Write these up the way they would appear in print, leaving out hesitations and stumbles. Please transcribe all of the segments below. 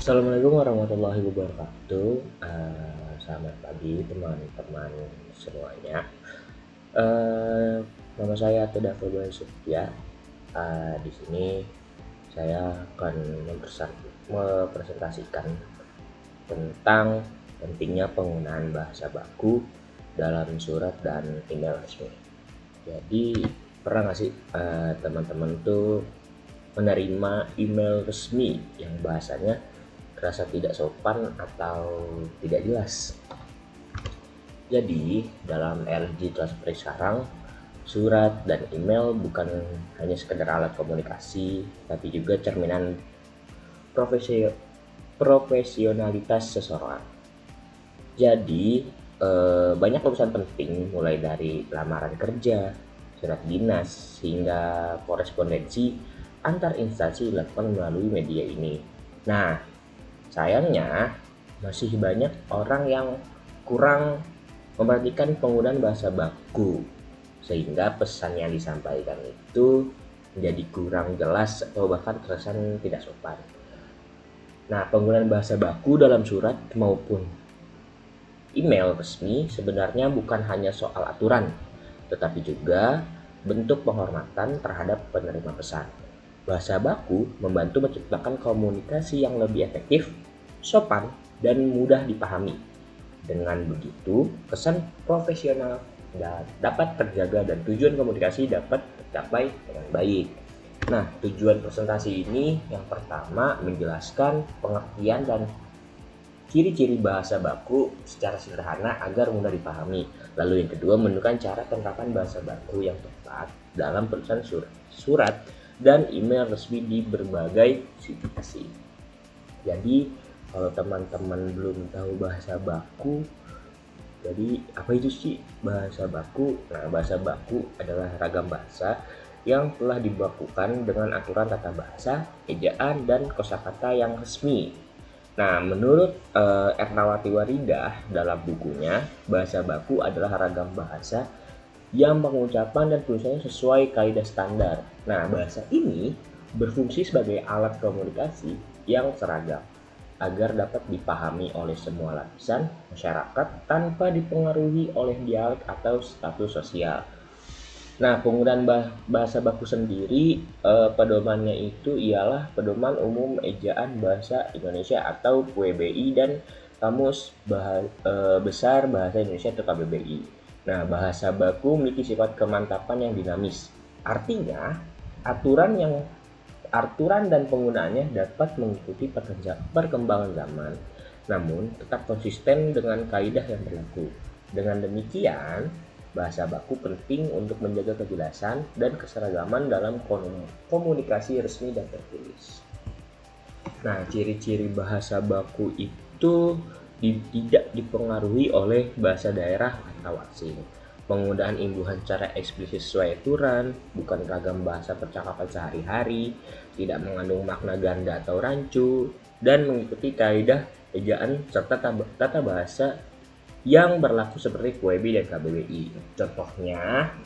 Assalamualaikum warahmatullahi wabarakatuh. Selamat pagi teman-teman semuanya. Eh, Nama saya Todaful Bayu Setia. Di sini saya akan mempresentasikan tentang pentingnya penggunaan bahasa baku dalam surat dan email resmi. Jadi pernah nggak sih teman-teman tuh menerima email resmi yang bahasanya terasa tidak sopan atau tidak jelas? Jadi dalam era digital seperti sekarang, surat dan email bukan hanya sekedar alat komunikasi, tapi juga cerminan profesionalitas seseorang. Jadi banyak urusan penting mulai dari lamaran kerja, surat dinas, hingga korespondensi antar instansi dilakukan melalui media ini. Nah, sayangnya masih banyak orang yang kurang memperhatikan penggunaan bahasa baku, sehingga pesan yang disampaikan itu menjadi kurang jelas atau bahkan terkesan tidak sopan. Nah, penggunaan bahasa baku dalam surat maupun email resmi sebenarnya bukan hanya soal aturan, tetapi juga bentuk penghormatan terhadap penerima pesan. Bahasa baku membantu menciptakan komunikasi yang lebih efektif, sopan, dan mudah dipahami. Dengan begitu, kesan profesional dapat terjaga dan tujuan komunikasi dapat tercapai dengan baik. Nah, tujuan presentasi ini yang pertama menjelaskan pengertian dan ciri-ciri bahasa baku secara sederhana agar mudah dipahami. Lalu yang kedua, menentukan cara penerapan bahasa baku yang tepat dalam penulisan surat dan email resmi di berbagai situasi. Jadi, kalau teman-teman belum tahu bahasa baku, jadi apa itu sih bahasa baku? Nah, bahasa baku adalah ragam bahasa yang telah dibakukan dengan aturan tata bahasa, ejaan, dan kosakata yang resmi. Nah, menurut Ernawati Waridah dalam bukunya, bahasa baku adalah ragam bahasa yang pengucapan dan tulisannya sesuai kaidah standar. Nah, bahasa ini berfungsi sebagai alat komunikasi yang seragam agar dapat dipahami oleh semua lapisan masyarakat tanpa dipengaruhi oleh dialek atau status sosial. Nah, penggunaan bahasa baku sendiri, pedomannya itu ialah Pedoman Umum Ejaan Bahasa Indonesia atau PUEBI dan Kamus Besar Bahasa Indonesia atau KBBI. Nah, bahasa baku memiliki sifat kemantapan yang dinamis. Artinya, aturan dan penggunaannya dapat mengikuti perkembangan zaman, namun tetap konsisten dengan kaidah yang berlaku. Dengan demikian, bahasa baku penting untuk menjaga kejelasan dan keseragaman dalam komunikasi resmi dan tertulis. Nah, ciri-ciri bahasa baku itu tidak dipengaruhi oleh bahasa daerah atau asing. Penggunaan imbuhan secara eksplisit sesuai aturan, bukan ragam bahasa percakapan sehari-hari, tidak mengandung makna ganda atau rancu, dan mengikuti kaidah ejaan serta tata bahasa yang berlaku seperti PUEBI dan KBBI. Contohnya,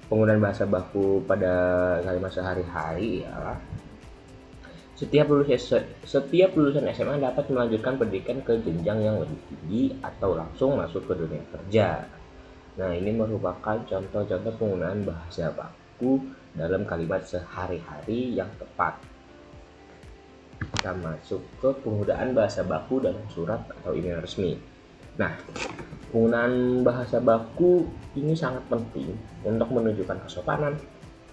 penggunaan bahasa baku pada kalimat sehari-hari ya. Setiap lulusan SMA dapat melanjutkan pendidikan ke jenjang yang lebih tinggi atau langsung masuk ke dunia kerja. Nah, ini merupakan contoh-contoh penggunaan bahasa baku dalam kalimat sehari-hari yang tepat. Kita masuk ke penggunaan bahasa baku dalam surat atau email resmi. Nah, penggunaan bahasa baku ini sangat penting untuk menunjukkan kesopanan,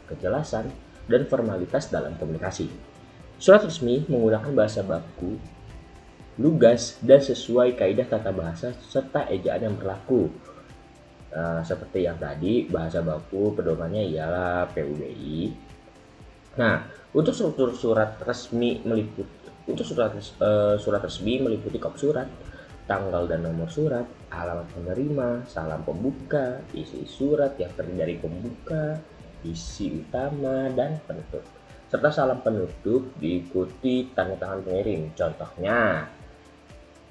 kejelasan, dan formalitas dalam komunikasi. Surat resmi menggunakan bahasa baku, lugas, dan sesuai kaidah tata bahasa serta ejaan yang berlaku. Seperti yang tadi, bahasa baku pedomannya ialah PUBI. Nah, untuk struktur surat resmi meliputi kop surat, tanggal dan nomor surat, alamat penerima, salam pembuka, isi surat yang terdiri dari pembuka, isi utama, dan penutup. Serta salam penutup diikuti tanda tangan pengirim. Contohnya,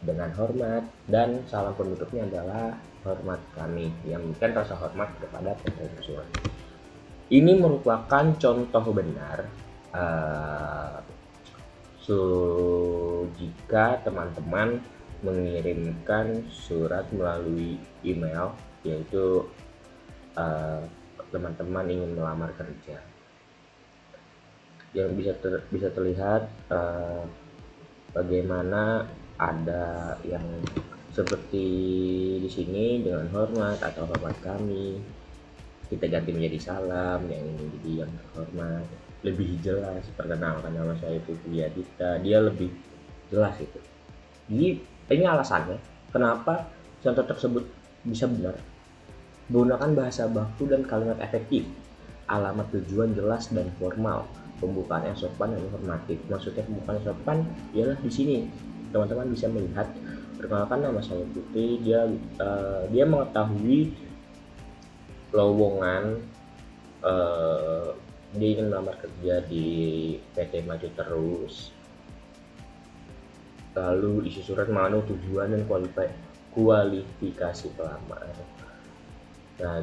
dengan hormat, dan salam penutupnya adalah hormat kami, yang memberikan rasa hormat kepada pengirim surat. Ini merupakan contoh benar Jika teman-teman mengirimkan surat melalui email, yaitu teman-teman ingin melamar kerja, yang bisa terlihat bagaimana ada yang seperti di sini, dengan hormat atau hormat kami, kita ganti menjadi salam, yang ini jadi yang terhormat, lebih jelas, perkenalkan nama saya Putri Adita, dia lebih jelas itu. Jadi ini alasannya kenapa contoh tersebut bisa benar. Gunakan bahasa baku dan kalimat efektif, alamat tujuan jelas dan formal, pembukaan yang sopan dan informatif. Maksudnya pembukaan yang sopan ialah di sini teman-teman bisa melihat, perkenalkan nama saya Putri, dia mengetahui lowongan, dia ingin melamar kerja di PT Maju Terus, lalu isi surat mengandung tujuan dan kualifikasi pelamar. Nah,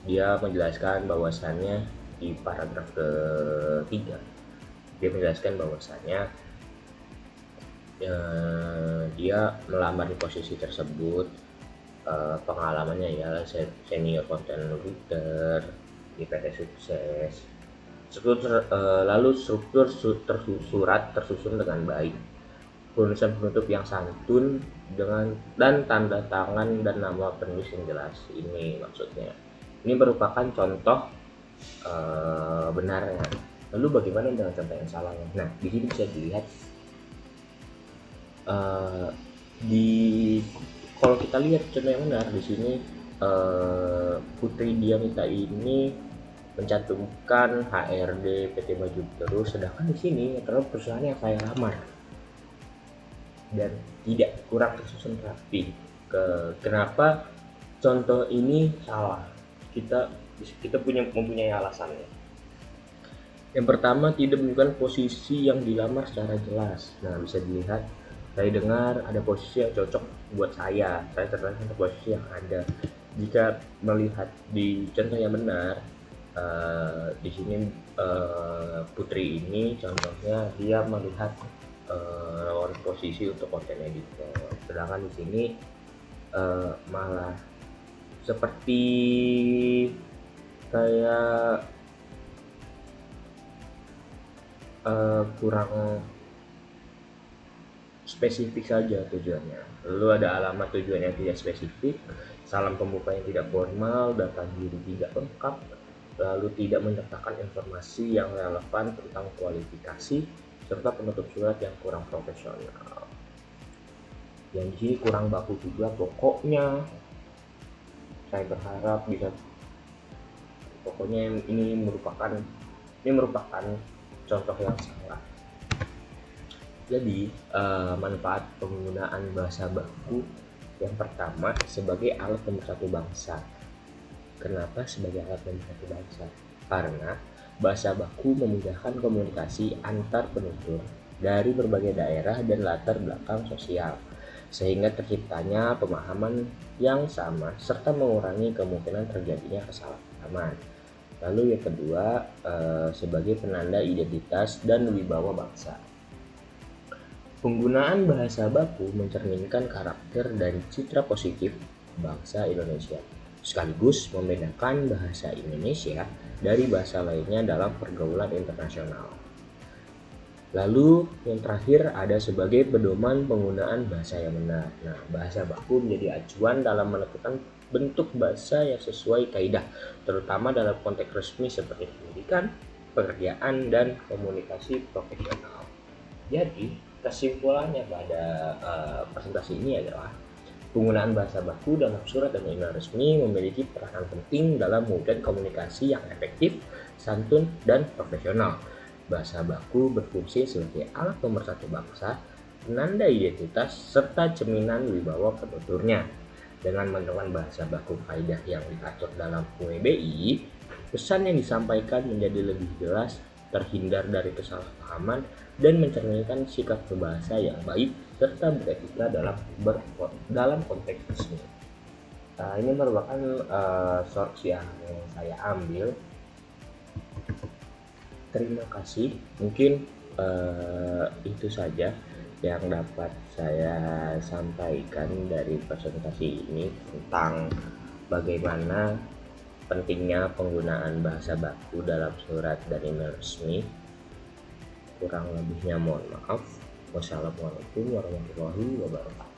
dia menjelaskan bahwasannya di paragraf ketiga, dia menjelaskan bahwasannya dia melamar di posisi tersebut, pengalamannya ialah senior content writer di PT Sukses. Lalu struktur surat tersusun dengan baik, tulisan penutup yang santun dan tanda tangan dan nama penulis yang jelas. Ini maksudnya. Ini merupakan contoh benarnya. Lalu bagaimana dengan contoh yang salahnya? Nah, di sini bisa dilihat kalau kita lihat contoh yang benar di sini, Putri Dianita ini mencantumkan HRD PT Maju Terus, sedangkan di sini adalah perusahaan yang saya lamar dan tidak, kurang tersusun rapi. Kenapa contoh ini salah? Kita mempunyai alasannya. Yang pertama, tidak menunjukkan posisi yang dilamar secara jelas. Nah, bisa dilihat, saya dengar ada posisi yang cocok buat saya tertarik untuk posisi yang ada. Jika melihat di contoh yang benar, di sini Putri ini contohnya dia melihat lawan posisi untuk content editor, sedangkan di sini malah seperti kayak kurang spesifik saja tujuannya. Lalu ada alamat tujuan yang tidak spesifik, salam pembuka yang tidak formal, data diri tidak lengkap, lalu tidak menyertakan informasi yang relevan tentang kualifikasi, serta penutup surat yang kurang profesional. Yang di sini kurang baku juga pokoknya. Saya berharap bisa, pokoknya ini merupakan contoh yang salah. Jadi manfaat penggunaan bahasa baku, yang pertama sebagai alat pemersatu bangsa. Kenapa sebagai alat pemersatu bangsa? Karena bahasa baku memudahkan komunikasi antar penutur dari berbagai daerah dan latar belakang sosial, sehingga terciptanya pemahaman yang sama serta mengurangi kemungkinan terjadinya kesalahpahaman. Lalu yang kedua, sebagai penanda identitas dan wibawa bangsa. Penggunaan bahasa baku mencerminkan karakter dan citra positif bangsa Indonesia, sekaligus membedakan bahasa Indonesia dari bahasa lainnya dalam pergaulan internasional. Lalu yang terakhir ada sebagai pedoman penggunaan bahasa yang benar. Nah, bahasa baku menjadi acuan dalam menentukan bentuk bahasa yang sesuai kaidah, terutama dalam konteks resmi seperti pendidikan, pekerjaan, dan komunikasi profesional. Jadi kesimpulannya pada presentasi ini adalah penggunaan bahasa baku dalam surat dan email resmi memiliki peranan penting dalam mewujudkan komunikasi yang efektif, santun, dan profesional. Bahasa baku berfungsi sebagai alat pemersatu bangsa, penanda identitas, serta cerminan wibawa penuturnya. Dengan menggunakan bahasa baku kaidah yang diatur dalam UEBI, pesan yang disampaikan menjadi lebih jelas, terhindar dari kesalahpahaman, dan mencerminkan sikap berbahasa yang baik serta beretika dalam konteks resmi. Ini merupakan source yang saya ambil. Terima kasih. Mungkin itu saja yang dapat saya sampaikan dari presentasi ini tentang bagaimana pentingnya penggunaan bahasa baku dalam surat dan email resmi. Kurang lebihnya mohon maaf. Wassalamualaikum warahmatullahi wabarakatuh.